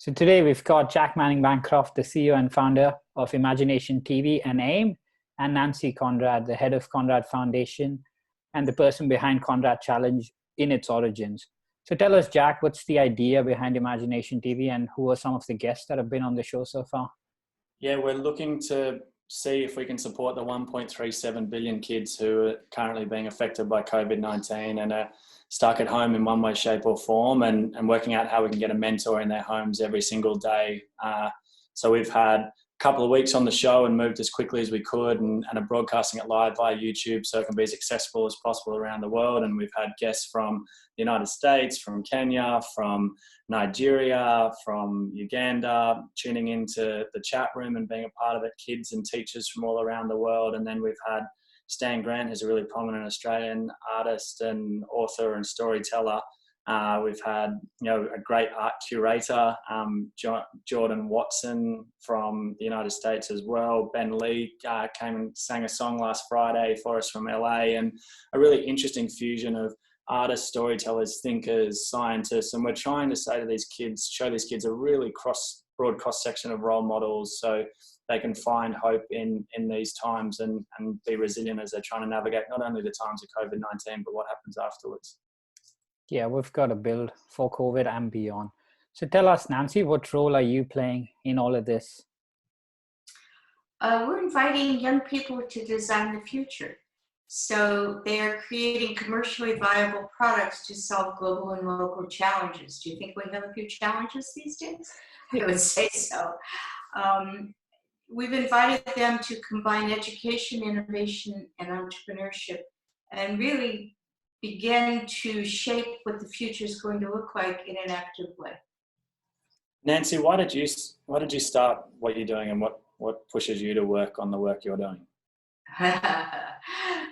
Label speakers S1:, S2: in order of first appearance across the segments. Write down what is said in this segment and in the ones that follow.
S1: So today we've got Jack Manning-Bancroft, the CEO and founder of Imagination TV and AIME, and Nancy Conrad, the head of Conrad Foundation and the person behind Conrad Challenge in its origins. So tell us, Jack, what's the idea behind Imagination TV and who are some of the guests that have been on the show so far?
S2: Yeah, we're looking to see if we can support the 1.37 billion kids who are currently being affected by COVID-19 and are stuck at home in one way, shape or form, and working out how we can get a mentor in their homes every single day. So we've had a couple of weeks on the show and moved as quickly as we could and are broadcasting it live via YouTube so it can be as accessible as possible around the world. And we've had guests from the United States, from Kenya, from Nigeria, from Uganda, tuning into the chat room and being a part of it, kids and teachers from all around the world. And then we've had Stan Grant, who's a really prominent Australian artist and author and storyteller. We've had, a great art curator, Jordan Watson from the United States as well. Ben Lee came and sang a song last Friday for us from LA, and a really interesting fusion of artists, storytellers, thinkers, scientists. And we're trying to say to these kids, show these kids a really broad cross section of role models so they can find hope in these times and be resilient as they're trying to navigate not only the times of COVID-19, but what happens afterwards.
S1: Yeah, we've got to build for COVID and beyond. So tell us, Nancy, what role are you playing in all of this?
S3: We're inviting young people to design the future. So they are creating commercially viable products to solve global and local challenges. Do you think we have a few challenges these days? I would say so. We've invited them to combine education, innovation, and entrepreneurship, and really begin to shape what the future is going to look like in an active way.
S2: Nancy, why did you start what you're doing, and what pushes you to work on the work you're doing?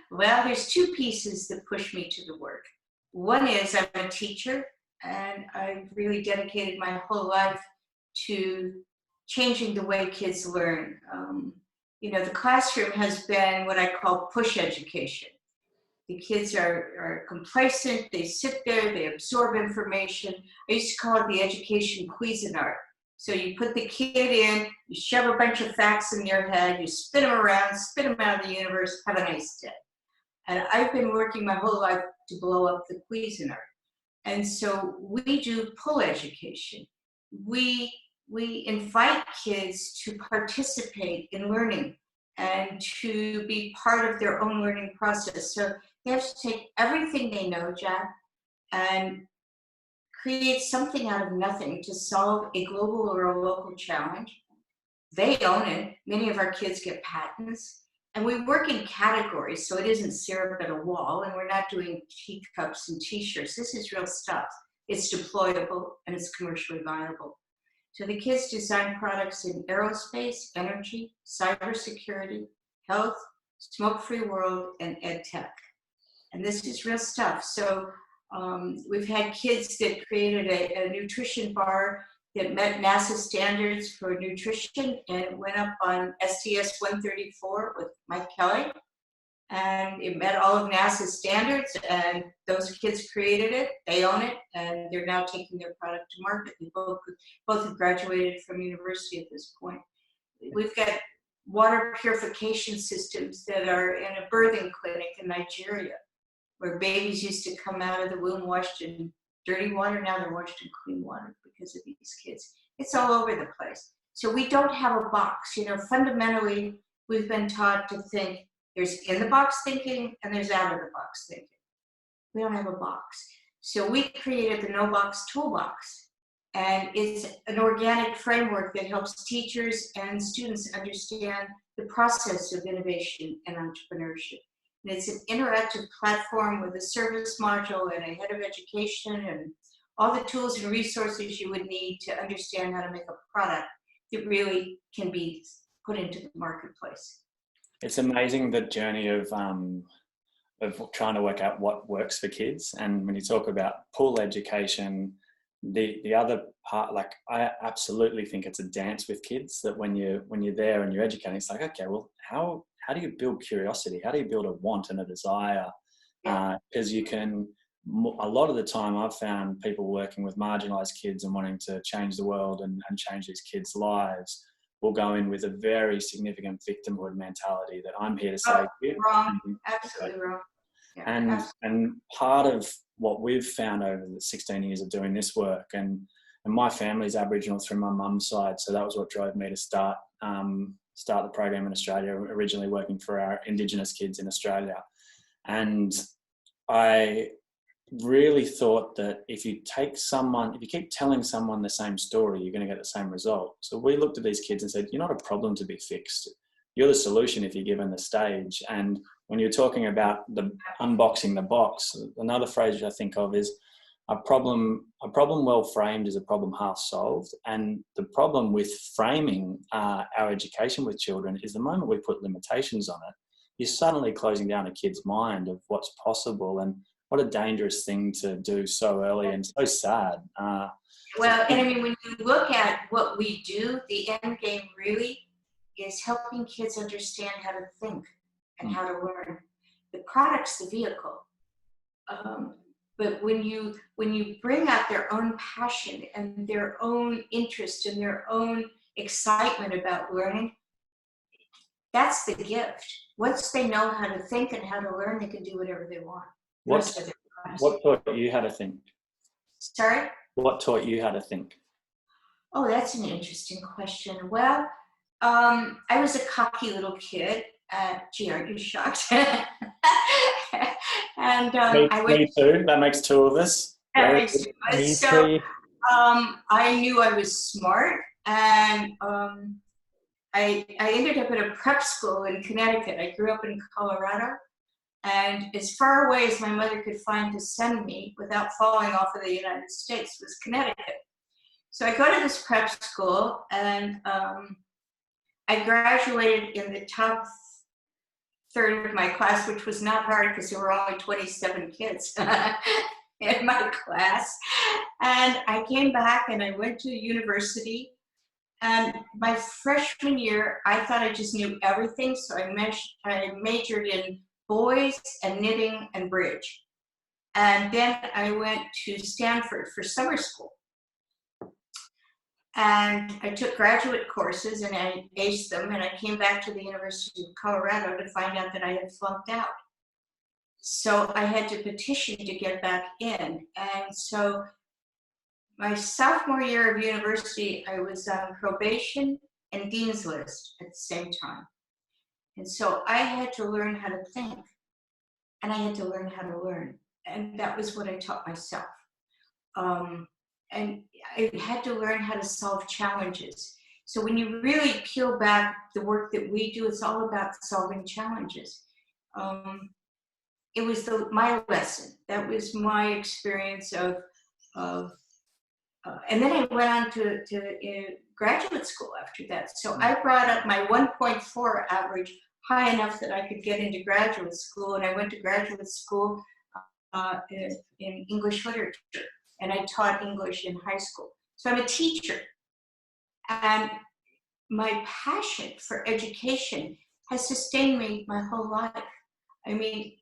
S3: Well, there's two pieces that push me to the work. One is I'm a teacher, and I've really dedicated my whole life to changing the way kids learn. The classroom has been what I call push education. The kids are complacent, they sit there, they absorb information. I used to call it the education Cuisinart. So you put the kid in, you shove a bunch of facts in their head, you spin them around, spit them out of the universe, have a nice day. And I've been working my whole life to blow up the Cuisinart. And so we do pull education. We invite kids to participate in learning and to be part of their own learning process. So they have to take everything they know, Jack, and create something out of nothing to solve a global or a local challenge. They own it. Many of our kids get patents. And we work in categories, so it isn't syrup at a wall, and we're not doing teacups and t-shirts. This is real stuff. It's deployable, and it's commercially viable. So the kids design products in aerospace, energy, cybersecurity, health, smoke-free world, and ed tech. And this is real stuff. So we've had kids that created a nutrition bar that met NASA standards for nutrition, and it went up on STS 134 with Mike Kelly. And it met all of NASA's standards, and those kids created it, they own it, and they're now taking their product to market. They both have graduated from university at this point. We've got water purification systems that are in a birthing clinic in Nigeria, where babies used to come out of the womb washed in dirty water. Now they're washed in clean water because of these kids. It's all over the place. So we don't have a box. Fundamentally, we've been taught to think there's in-the-box thinking and there's out-of-the-box thinking. We don't have a box. So we created the No-Box Toolbox. And it's an organic framework that helps teachers and students understand the process of innovation and entrepreneurship. And it's an interactive platform with a service module and a head of education and all the tools and resources you would need to understand how to make a product that really can be put into the marketplace.
S2: It's amazing the journey of trying to work out what works for kids. And when you talk about pull education, the other part, I absolutely think it's a dance with kids, that when you're there and you're educating, it's like, okay, well, how do you build curiosity? How do you build a want and a desire? Because you can a lot of the time I've found people working with marginalised kids and wanting to change the world and change these kids' lives will go in with a very significant victimhood mentality that I'm here to save you.
S3: Wrong. Absolutely wrong. Yeah,
S2: and part of what we've found over the 16 years of doing this work, and my family's Aboriginal through my mum's side, so that was what drove me to start the program in Australia, originally working for our Indigenous kids in Australia. And I really thought that if you keep telling someone the same story, you're going to get the same result. So we looked at these kids and said, you're not a problem to be fixed. You're the solution if you're given the stage. And when you're talking about the unboxing the box, another phrase I think of is a problem well framed is a problem half solved. And the problem with framing our education with children is the moment we put limitations on it, you're suddenly closing down a kid's mind of what's possible, and what a dangerous thing to do so early and so sad.
S3: Well, and I mean, when you look at what we do, the end game really is helping kids understand how to think and how to learn. The product's the vehicle. But when you bring out their own passion and their own interest and their own excitement about learning, that's the gift. Once they know how to think and how to learn, they can do whatever they want.
S2: What taught you how to think?
S3: Sorry?
S2: What taught you how to think?
S3: Oh, that's an interesting question. Well, I was a cocky little kid. Gee, aren't you shocked? And
S2: me too. That makes two of us.
S3: That makes two of us. So I knew I was smart, and I ended up at a prep school in Connecticut. I grew up in Colorado, and as far away as my mother could find to send me without falling off of the United States was Connecticut. So I go to this prep school, and I graduated in the top third of my class, which was not hard because there were only 27 kids in my class. And I came back and I went to university. And my freshman year, I thought I just knew everything. So I majored in boys and knitting and bridge. And then I went to Stanford for summer school. And I took graduate courses and I aced them, and I came back to the University of Colorado to find out that I had flunked out. So I had to petition to get back in. And so my sophomore year of university, I was on probation and dean's list at the same time. And so I had to learn how to think, and I had to learn how to learn. And that was what I taught myself. And I had to learn how to solve challenges. So when you really peel back the work that we do, it's all about solving challenges. It was my lesson. That was my experience of and then I went on to graduate school after that. So I brought up my 1.4 average high enough that I could get into graduate school, and I went to graduate school in English literature. And I taught English in high school. So I'm a teacher. And my passion for education has sustained me my whole life. I mean,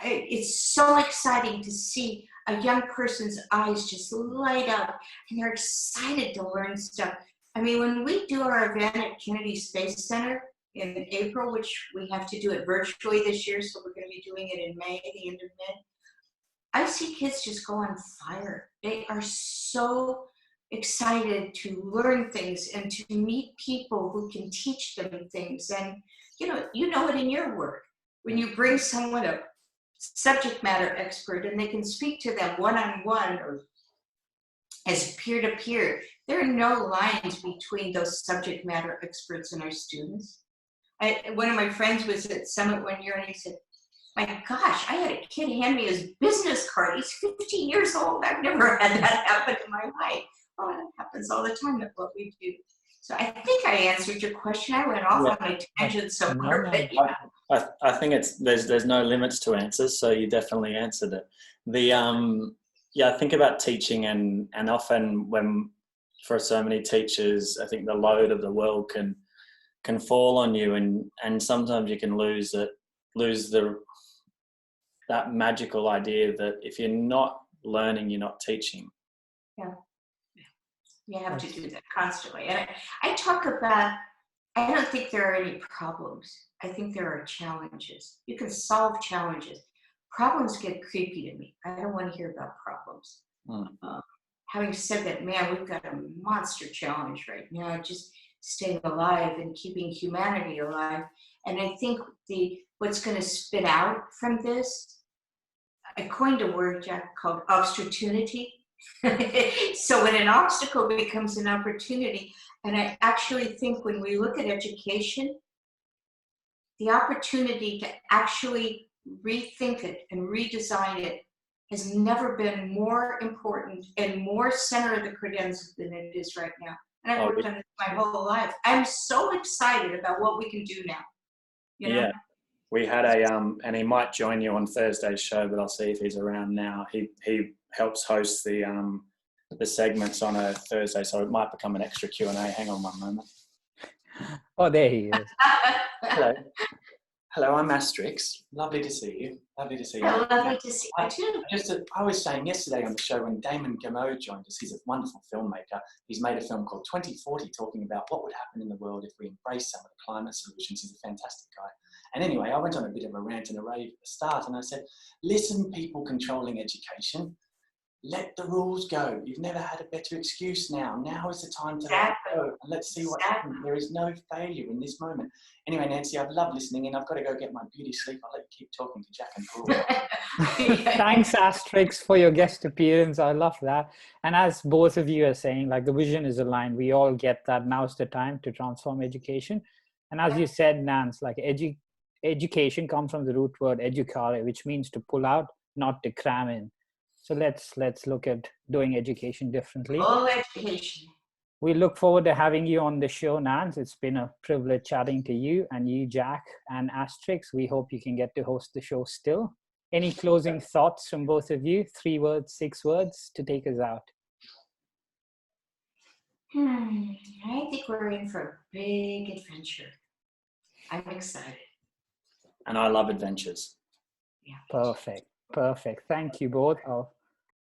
S3: it's so exciting to see a young person's eyes just light up and they're excited to learn stuff. I mean, when we do our event at Kennedy Space Center in April, which we have to do it virtually this year, so we're going to be doing it in May, the end of May, I see kids just go on fire. They are so excited to learn things and to meet people who can teach them things. And you know it in your work. When you bring someone, a subject matter expert, and they can speak to them one-on-one or as peer-to-peer, there are no lines between those subject matter experts and our students. One of my friends was at Summit one year, and he said, my gosh, I had a kid hand me his business card. He's 15 years old. I've never had that happen in my life. Oh, that happens all the time at what we do. So I think I answered your question. I went off on a tangent somewhere. But yeah.
S2: I think there's no limits to answers, so you definitely answered it. I think about teaching, and often when for so many teachers, I think the load of the world can fall on you, and sometimes you can lose the that magical idea that if you're not learning, you're not teaching.
S3: Yeah. You have to do that constantly. And I talk about, I don't think there are any problems. I think there are challenges. You can solve challenges. Problems get creepy to me. I don't want to hear about problems. Having said that, man, we've got a monster challenge right now, just staying alive and keeping humanity alive. And I think what's going to spit out from this, I coined a word, Jack, called opportunity. So when an obstacle becomes an opportunity, and I actually think when we look at education, the opportunity to actually rethink it and redesign it has never been more important and more center of the credence than it is right now. And I've worked on this my whole life. I'm so excited about what we can do now. You know?
S2: Yeah, we had and he might join you on Thursday's show, but I'll see if he's around now. He helps host the segments on a Thursday, so it might become an extra Q&A. Hang on one moment.
S1: Oh, there he is.
S2: Hello. Hello, I'm Asterix. Lovely to see you. Lovely to see you.
S3: Lovely to see you too.
S2: I was saying yesterday on the show when Damon Gameau joined us, he's a wonderful filmmaker. He's made a film called 2040 talking about what would happen in the world if we embrace some of the climate solutions. He's a fantastic guy. And anyway, I went on a bit of a rant and a rave at the start, and I said, listen, people controlling education, let the rules go. You've never had a better excuse now. Now is the time to let it go. And let's see what happens. There is no failure in this moment. Anyway, Nancy, I've loved listening, and I've got to go get my beauty sleep. I'll let you keep talking to Jack and Parul.
S1: Thanks, Asterix, for your guest appearance. I love that. And as both of you are saying, like, the vision is aligned. We all get that now's the time to transform education. And as you said, Nance, like education comes from the root word educare, which means to pull out, not to cram in. So let's look at doing education differently.
S3: All education.
S1: We look forward to having you on the show, Nance. It's been a privilege chatting to you, and you, Jack, and Asterix. We hope you can get to host the show still. Any closing thoughts from both of you? 3 words, 6 words to take us out.
S3: I think we're in for a big adventure. I'm excited.
S2: And I love adventures.
S3: Yeah.
S1: Perfect. Thank you both.